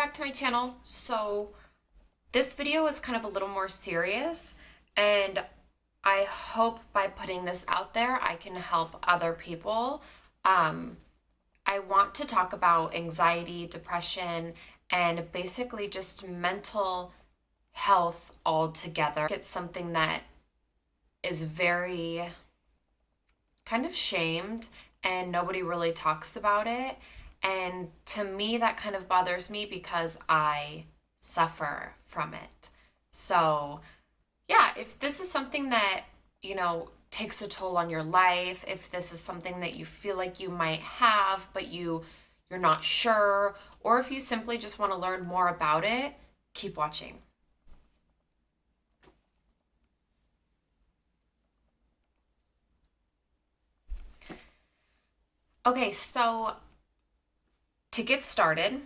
back to my channel. So this video is kind of a little more serious, and I hope by putting this out there I can help other people. I want to talk about anxiety, depression, and basically just mental health altogether. It's something that is very kind of shamed and nobody really talks about it. And to me, that kind of bothers me because I suffer from it. So, yeah, if this is something that, takes a toll on your life, if this is something that you feel like you might have, but you're not sure, or if you simply just want to learn more about it, keep watching. Okay, so to get started,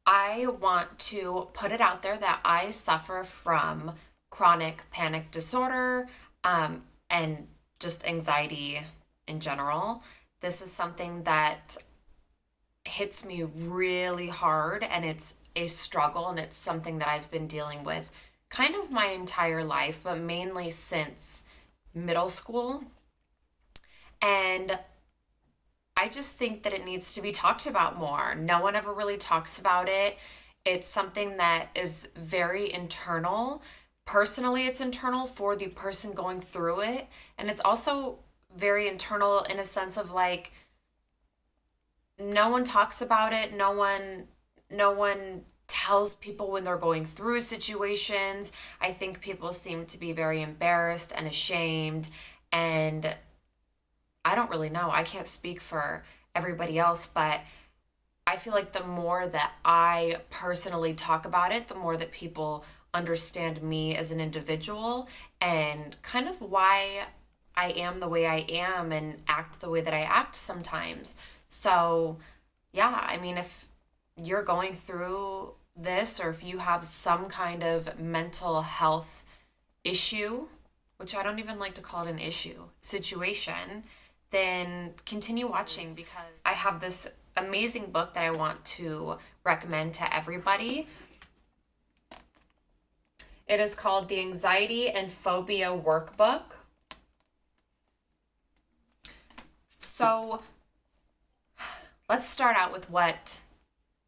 I want to put it out there that I suffer from chronic panic disorder and just anxiety in general. This is something that hits me really hard, and it's a struggle, and it's something that I've been dealing with kind of my entire life, but mainly since middle school. And I just think that it needs to be talked about more. No one ever really talks about it. It's something that is very internal. Personally, it's internal for the person going through it. And it's also very internal in a sense of like, no one talks about it. No one tells people when they're going through situations. I think people seem to be very embarrassed and ashamed, and I don't really know. I can't speak for everybody else, but I feel like the more that I personally talk about it, the more that people understand me as an individual and kind of why I am the way I am and act the way that I act sometimes. So, yeah, I mean, if you're going through this, or if you have some kind of mental health issue, which I don't even like to call it an issue, situation, then continue watching, because I have this amazing book that I want to recommend to everybody. It is called The Anxiety and Phobia Workbook. So let's start out with what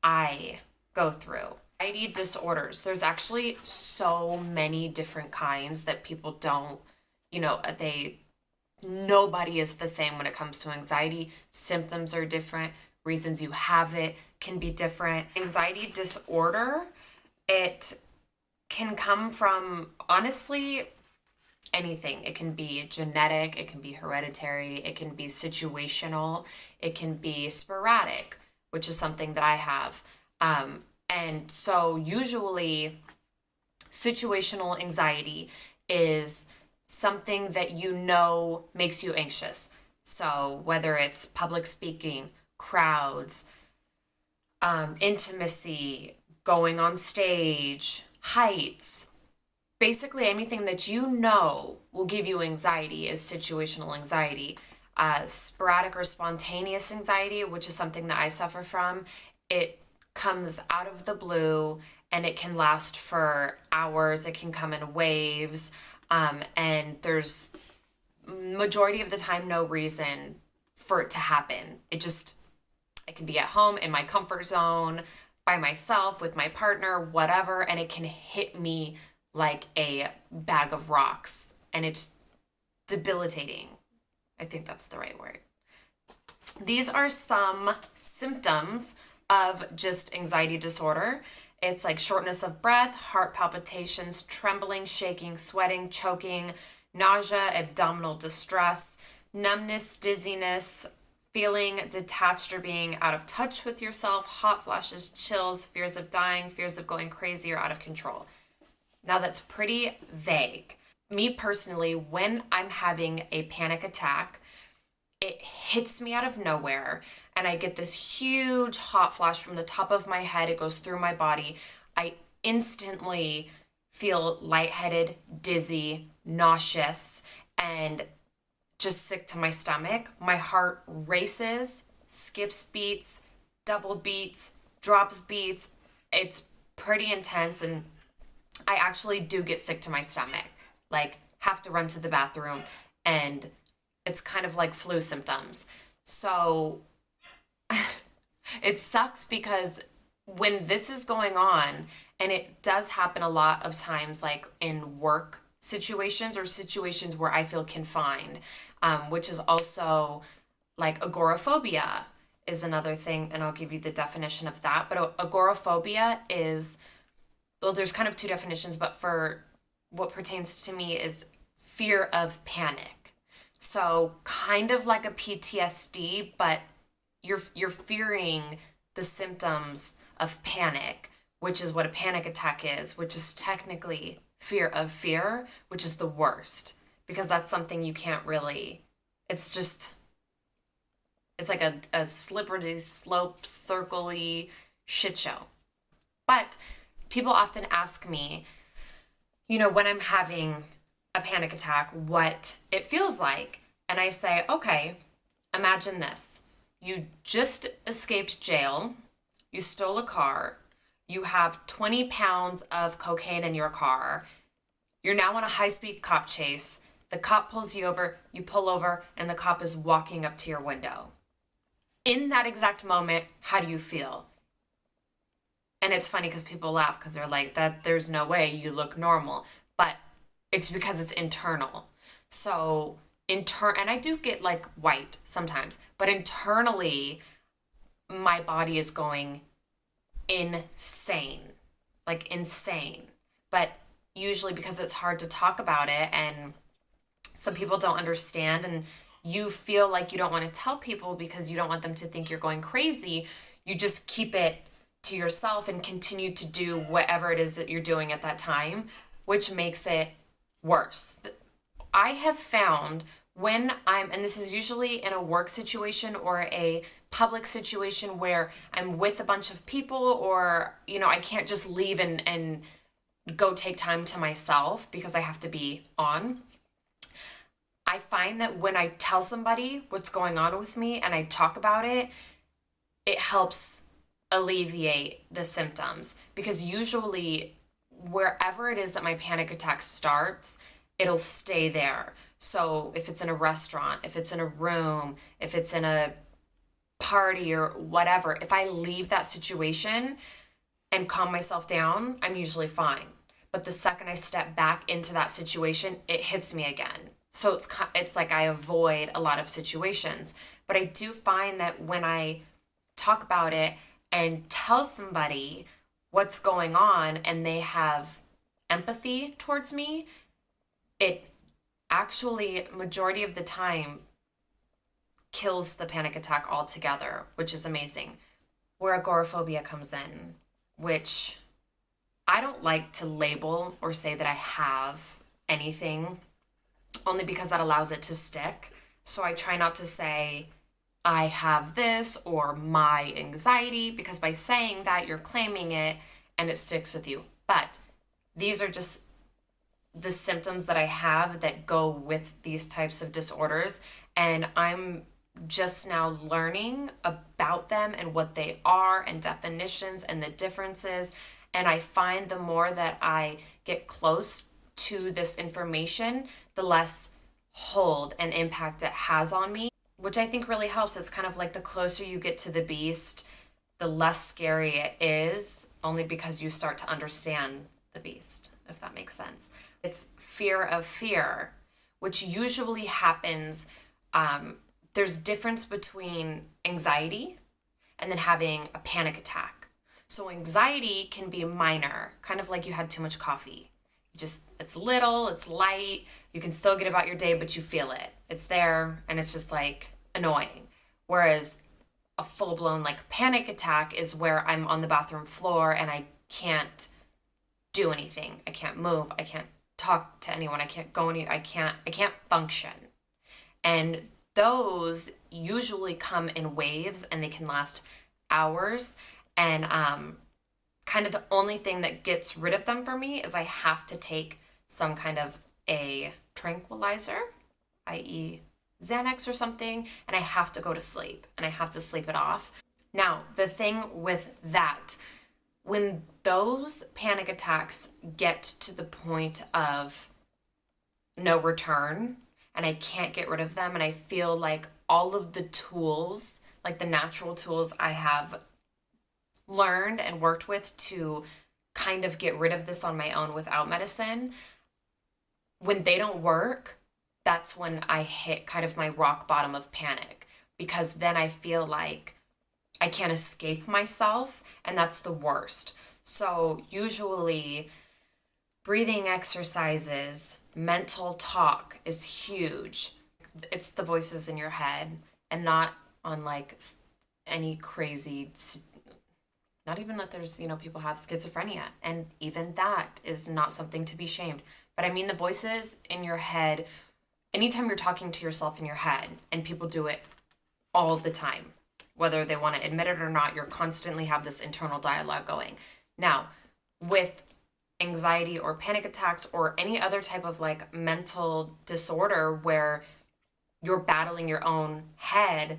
I go through. Anxiety disorders. There's actually so many different kinds that people don't, nobody is the same when it comes to anxiety. Symptoms are different. Reasons you have it can be different. Anxiety disorder, it can come from, honestly, anything. It can be genetic, it can be hereditary, it can be situational, it can be sporadic, which is something that I have. And so usually situational anxiety is something that makes you anxious. So whether it's public speaking, crowds, intimacy, going on stage, heights, basically anything that will give you anxiety is situational anxiety. Sporadic or spontaneous anxiety, which is something that I suffer from, it comes out of the blue and it can last for hours. It can come in waves. And there's majority of the time no reason for it to happen. I can be at home in my comfort zone by myself with my partner, whatever, and it can hit me like a bag of rocks, and it's debilitating. I think that's the right word. These are some symptoms of just anxiety disorder. It's like shortness of breath, heart palpitations, trembling, shaking, sweating, choking, nausea, abdominal distress, numbness, dizziness, feeling detached or being out of touch with yourself, hot flashes, chills, fears of dying, fears of going crazy or out of control. Now that's pretty vague. Me personally, when I'm having a panic attack, it hits me out of nowhere and I get this huge hot flash from the top of my head. It goes through my body. I instantly feel lightheaded, dizzy, nauseous, and just sick to my stomach. My heart races, skips beats, double beats, drops beats. It's pretty intense, and I actually do get sick to my stomach. Like, have to run to the bathroom, and it's kind of like flu symptoms. So it sucks because when this is going on, and it does happen a lot of times, like in work situations or situations where I feel confined, which is also like agoraphobia is another thing, and I'll give you the definition of that. But agoraphobia is, well, there's kind of two definitions, but for what pertains to me is fear of panic. So kind of like a PTSD, but you're fearing the symptoms of panic, which is what a panic attack is, which is technically fear of fear, which is the worst because that's something you can't really, it's just, it's like a slippery slope, circly shit show. But people often ask me, when I'm having a panic attack, what it feels like. And I say, okay, imagine this. You just escaped jail, you stole a car, you have 20 pounds of cocaine in your car, you're now on a high-speed cop chase, the cop pulls you over, you pull over, and the cop is walking up to your window. In that exact moment, how do you feel? And it's funny because people laugh because they're like, that there's no way, you look normal. But it's because it's internal. So and I do get like white sometimes, but internally my body is going insane. Like insane. But usually because it's hard to talk about it and some people don't understand, and you feel like you don't want to tell people because you don't want them to think you're going crazy, you just keep it to yourself and continue to do whatever it is that you're doing at that time, which makes it worse. I have found when and this is usually in a work situation or a public situation where I'm with a bunch of people, or, I can't just leave and go take time to myself because I have to be on. I find that when I tell somebody what's going on with me and I talk about it, it helps alleviate the symptoms, because usually wherever it is that my panic attack starts, it'll stay there. So if it's in a restaurant, if it's in a room, if it's in a party or whatever, if I leave that situation and calm myself down, I'm usually fine. But the second I step back into that situation, it hits me again. So it's like I avoid a lot of situations. But I do find that when I talk about it and tell somebody what's going on and they have empathy towards me, it actually, majority of the time, kills the panic attack altogether, which is amazing. Where agoraphobia comes in, which I don't like to label or say that I have anything, only because that allows it to stick. So I try not to say I have this or my anxiety, because by saying that you're claiming it and it sticks with you. But these are just the symptoms that I have that go with these types of disorders, and I'm just now learning about them and what they are and definitions and the differences. And I find the more that I get close to this information, the less hold and impact it has on me, which I think really helps. It's kind of like the closer you get to the beast, the less scary it is, only because you start to understand the beast, if that makes sense. It's fear of fear, which usually happens. There's difference between anxiety and then having a panic attack. So anxiety can be minor, kind of like you had too much coffee. It's little, it's light, you can still get about your day, but you feel it. It's there, and it's just like annoying. Whereas a full-blown like panic attack is where I'm on the bathroom floor and I can't do anything. I can't move. I can't talk to anyone. I can't go I can't function. And those usually come in waves and they can last hours. And kind of the only thing that gets rid of them for me is I have to take some kind of a tranquilizer, i.e. Xanax or something, and I have to go to sleep and I have to sleep it off. Now, the thing with that, When those panic attacks get to the point of no return and I can't get rid of them, and I feel like all of the tools, like the natural tools I have learned and worked with to kind of get rid of this on my own without medicine, when they don't work, that's when I hit kind of my rock bottom of panic, because then I feel like I can't escape myself, and that's the worst. So usually breathing exercises, mental talk is huge. It's the voices in your head, and not on like any crazy, not even that there's, people have schizophrenia, and even that is not something to be shamed. But I mean the voices in your head, anytime you're talking to yourself in your head, and people do it all the time, whether they want to admit it or not, you're constantly have this internal dialogue going. Now, with anxiety or panic attacks or any other type of like mental disorder where you're battling your own head,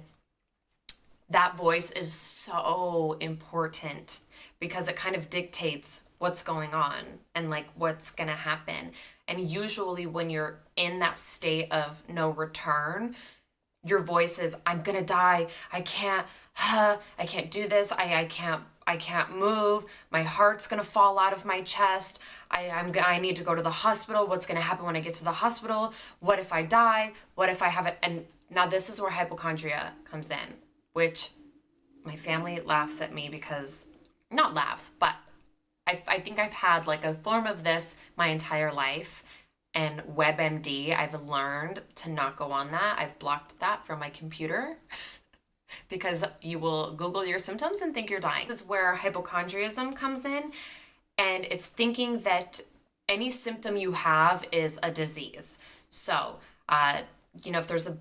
that voice is so important because it kind of dictates what's going on and like what's going to happen. And usually when you're in that state of no return, your voice is, I'm going to die. I can't do this. I can't move. My heart's going to fall out of my chest. I need to go to the hospital. What's going to happen when I get to the hospital? What if I die? What if I have it? And now this is where hypochondria comes in, which my family laughs at me because, not laughs, but I think I've had like a form of this my entire life. And WebMD, I've learned to not go on that. I've blocked that from my computer because you will Google your symptoms and think you're dying. This is where hypochondriaism comes in, and it's thinking that any symptom you have is a disease. So, if there's a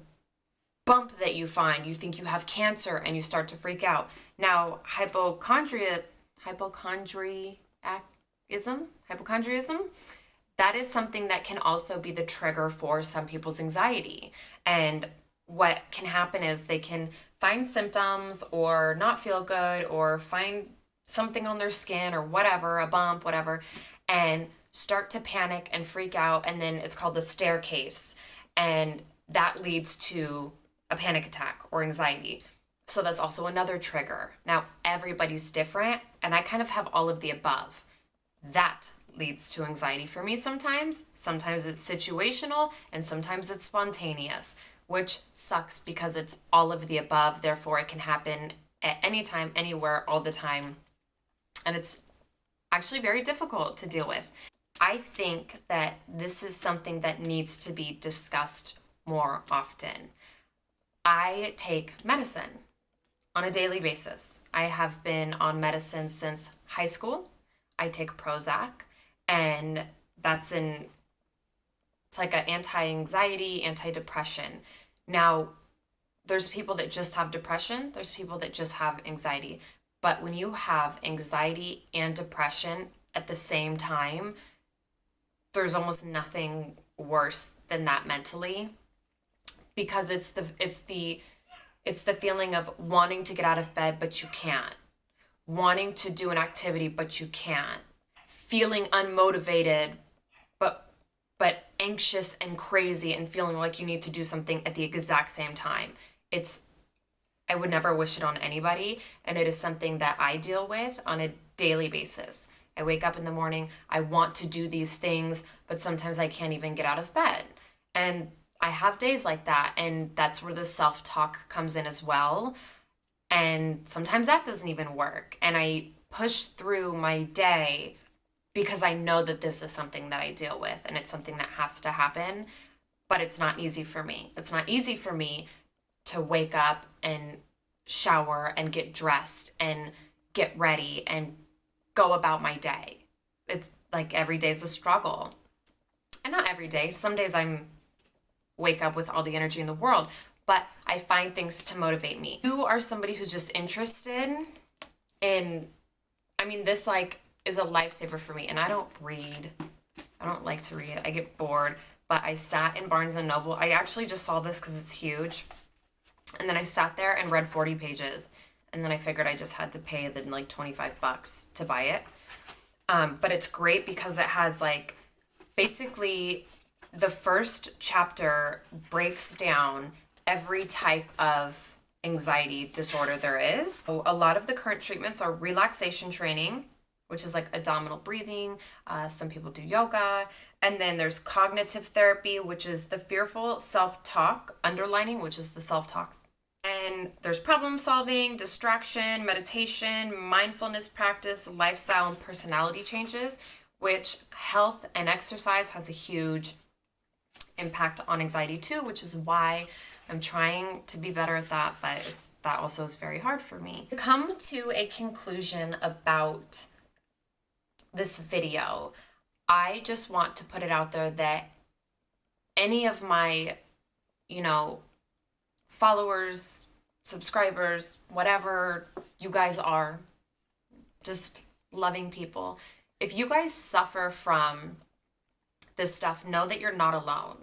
bump that you find, you think you have cancer and you start to freak out. Now, hypochondriaism, that is something that can also be the trigger for some people's anxiety. And what can happen is they can find symptoms or not feel good or find something on their skin or whatever, a bump, whatever, and start to panic and freak out. And then it's called the staircase. And that leads to a panic attack or anxiety. So that's also another trigger. Now, everybody's different, and I kind of have all of the above. That leads to anxiety for me sometimes. Sometimes it's situational, and sometimes it's spontaneous, which sucks because it's all of the above. Therefore, it can happen at any time, anywhere, all the time. And it's actually very difficult to deal with. I think that this is something that needs to be discussed more often. I take medicine on a daily basis. I have been on medicine since high school. I take Prozac, and it's like an anti-anxiety, anti-depression. Now, there's people that just have depression. There's people that just have anxiety. But when you have anxiety and depression at the same time, there's almost nothing worse than that mentally, because it's the feeling of wanting to get out of bed but you can't, wanting to do an activity but you can't, feeling unmotivated but anxious and crazy and feeling like you need to do something at the exact same time. I would never wish it on anybody, and it is something that I deal with on a daily basis. I wake up in the morning, I want to do these things, but sometimes I can't even get out of bed. And I have days like that, and that's where the self-talk comes in as well. And sometimes that doesn't even work. And I push through my day because I know that this is something that I deal with, and it's something that has to happen, but it's not easy for me. It's not easy for me to wake up and shower and get dressed and get ready and go about my day. It's like every day's a struggle. And not every day. Some days wake up with all the energy in the world, but I find things to motivate me. You are somebody who's just interested in, this is a lifesaver for me. And I don't read. I don't like to read. I get bored, but I sat in Barnes and Noble. I actually just saw this because it's huge. And then I sat there and read 40 pages. and then I figured I just had to pay the like $25 to buy it. But it's great because it has like basically the first chapter breaks down every type of anxiety disorder there is. So a lot of the current treatments are relaxation training, which is like abdominal breathing. Some people do yoga. And then there's cognitive therapy, which is the fearful self-talk, underlining, which is the self-talk. And there's problem solving, distraction, meditation, mindfulness practice, lifestyle, and personality changes, which health and exercise has a huge impact on anxiety too, which is why I'm trying to be better at that, but that also is very hard for me. To come to a conclusion about this video, I just want to put it out there that any of my, followers, subscribers, whatever you guys are, just loving people, if you guys suffer from this stuff, know that you're not alone.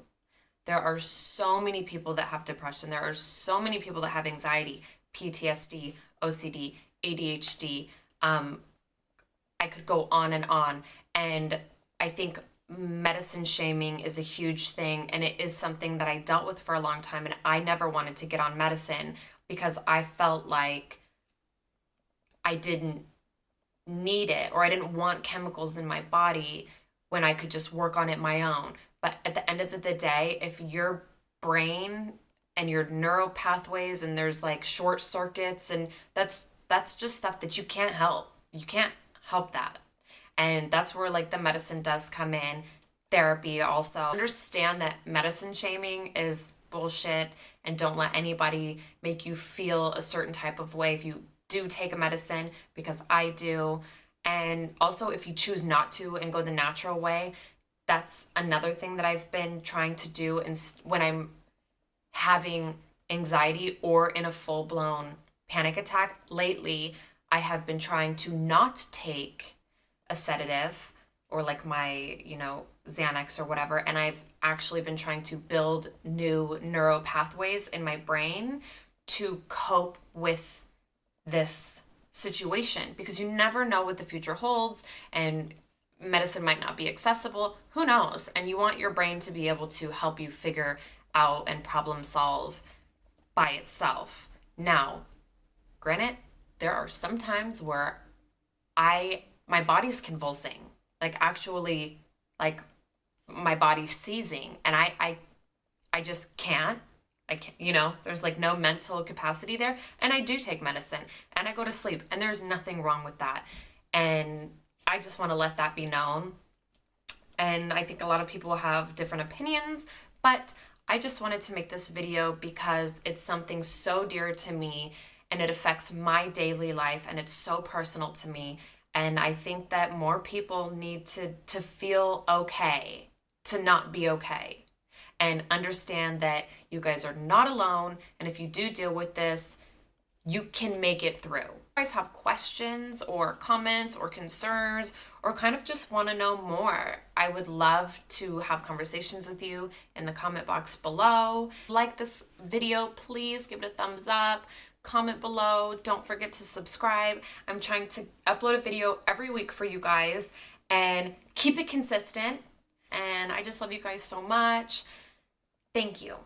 There are so many people that have depression. There are so many people that have anxiety, PTSD, OCD, ADHD. I could go on. And I think medicine shaming is a huge thing, and it is something that I dealt with for a long time, and I never wanted to get on medicine because I felt like I didn't need it, or I didn't want chemicals in my body when I could just work on it my own. But at the end of the day, if your brain and your neural pathways and there's like short circuits, and that's just stuff that you can't help. You can't help that. And that's where like the medicine does come in. Therapy also. Understand that medicine shaming is bullshit, and don't let anybody make you feel a certain type of way if you do take a medicine, because I do. And also if you choose not to and go the natural way, that's another thing that I've been trying to do. And when I'm having anxiety or in a full-blown panic attack lately, I have been trying to not take a sedative or like my, Xanax or whatever. And I've actually been trying to build new neural pathways in my brain to cope with this situation, because you never know what the future holds, and medicine might not be accessible. Who knows? And you want your brain to be able to help you figure out and problem solve by itself. Now, granted, there are some times where my body's convulsing, like actually, like my body's seizing, and I just can't. I can't, there's like no mental capacity there. And I do take medicine and I go to sleep, and there's nothing wrong with that. And I just want to let that be known. And I think a lot of people have different opinions, but I just wanted to make this video because it's something so dear to me, and it affects my daily life, and it's so personal to me. And I think that more people need to feel okay, to not be okay. And understand that you guys are not alone, and if you do deal with this, you can make it through. If you guys have questions or comments or concerns, or kind of just want to know more, I would love to have conversations with you in the comment box below. Like this video, please give it a thumbs up. Comment below. Don't forget to subscribe. I'm trying to upload a video every week for you guys and keep it consistent. And I just love you guys so much. Thank you.